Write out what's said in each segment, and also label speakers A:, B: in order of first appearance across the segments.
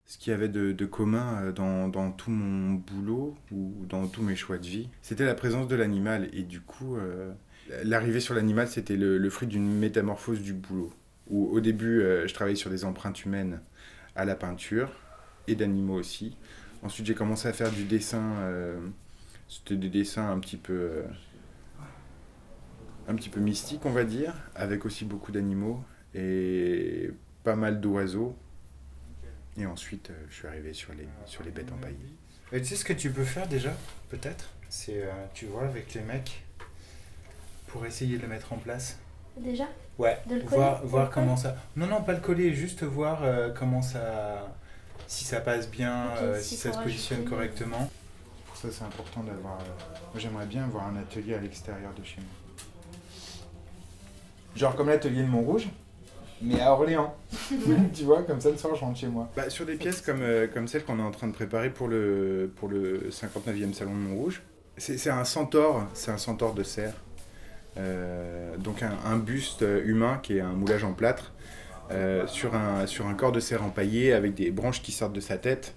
A: Ce qu'il y avait de commun dans tout mon boulot ou dans tous mes choix de vie, c'était la présence de l'animal. Et du coup, l'arrivée sur l'animal, c'était le fruit d'une métamorphose du boulot. Où au début, je travaillais sur des empreintes humaines à la peinture et d'animaux aussi. Ensuite, j'ai commencé à faire du dessin. C'était des dessins un petit peu mystiques, on va dire, avec aussi beaucoup d'animaux et pas mal d'oiseaux. Et ensuite, je suis arrivé sur les bêtes empaillées.
B: Et tu sais ce que tu peux faire déjà, peut-être. C'est, tu vois, avec les mecs, pour essayer de le mettre en place.
C: Déjà?
B: Ouais,
C: De le
B: voir,
C: coller?
B: voir comment ça... Non, non, pas le coller, juste voir comment ça... Si ça passe bien,
C: Ok,
B: si
C: s'il
B: ça
C: faut
B: se positionne
C: rajouter.
B: correctement.
A: Pour ça, c'est important d'avoir. Moi, j'aimerais bien avoir un atelier à l'extérieur de chez moi. Genre comme l'atelier de Montrouge, mais à Orléans. Tu vois, comme ça, le soir, je rentre chez moi. Bah, sur des pièces comme celle qu'on est en train de préparer pour le 59e salon de Montrouge, c'est un centaure de cerf. Donc un buste humain qui est un moulage en plâtre sur un corps de cerf empaillé avec des branches qui sortent de sa tête.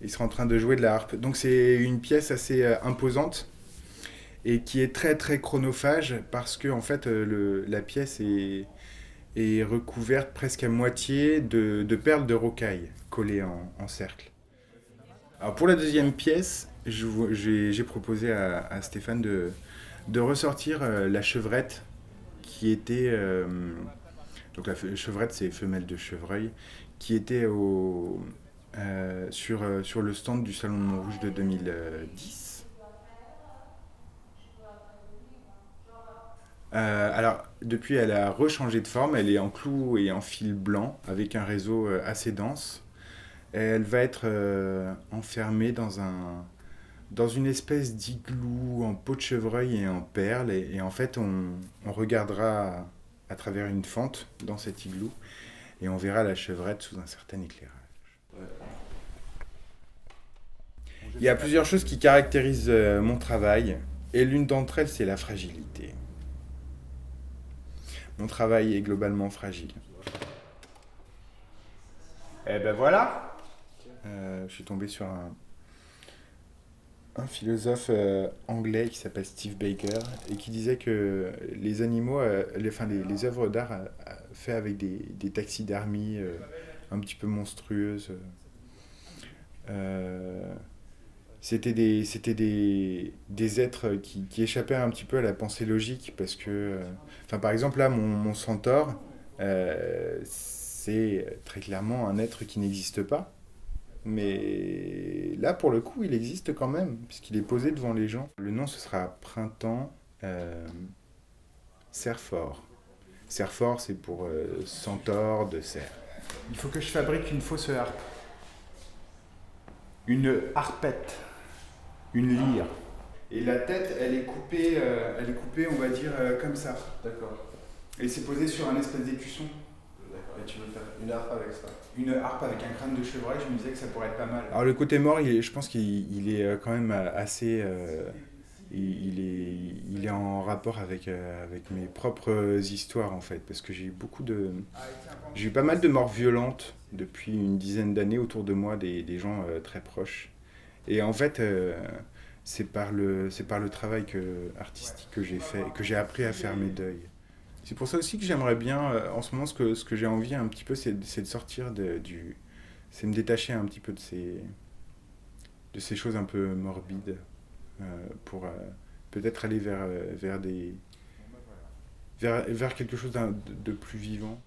A: Il sera en train de jouer de la harpe. Donc c'est une pièce assez imposante et qui est très très chronophage parce que en fait la pièce est recouverte presque à moitié de perles de rocaille collées en cercle. Alors pour la deuxième pièce, j'ai proposé à Stéphane de ressortir la chevrette qui était donc chevrette, c'est femelle de chevreuil, qui était sur le stand du Salon de Montrouge de 2010. Alors, depuis, elle a rechangé de forme. Elle est en clou et en fil blanc, avec un réseau assez dense. Et elle va être enfermée dans une espèce d'igloo en peau de chevreuil et en perles. Et en fait, on regardera à travers une fente dans cet igloo et on verra la chevrette sous un certain éclairage. Il y a plusieurs choses qui caractérisent mon travail, et l'une d'entre elles, c'est la fragilité. Mon travail est globalement fragile. Et ben voilà. Je suis tombé sur un philosophe anglais qui s'appelle Steve Baker et qui disait que les animaux, les œuvres d'art faites avec des taxidermies un petit peu monstrueuses, euh, c'était des êtres qui échappaient un petit peu à la pensée logique parce que, par exemple, là, mon centaure, c'est très clairement un être qui n'existe pas. Mais là, pour le coup, il existe quand même, puisqu'il est posé devant les gens. Le nom, ce sera Printemps Cerfort. Cerfort, c'est pour centaure de cerf. Il faut que je fabrique une fausse harpe. Une harpette. Une lyre. Et la tête, elle est coupée, on va dire, comme ça.
D: D'accord.
A: Et c'est posé sur un espèce d'écusson.
D: D'accord. Et tu veux faire une harpe avec ça?
A: Une harpe avec un crâne de chevreuil, je me disais que ça pourrait être pas mal. Alors le côté mort, je pense qu'il est quand même assez... il est en rapport avec mes propres histoires en fait, parce que j'ai eu pas mal de morts violentes depuis une dizaine d'années autour de moi, des gens très proches. Et en fait, c'est par le travail artistique que j'ai fait, que j'ai appris à faire mes deuils. C'est pour ça aussi que j'aimerais bien, en ce moment, ce que j'ai envie un petit peu, c'est de sortir c'est me détacher un petit peu de ces choses un peu morbides, pour peut-être aller vers quelque chose de plus vivant.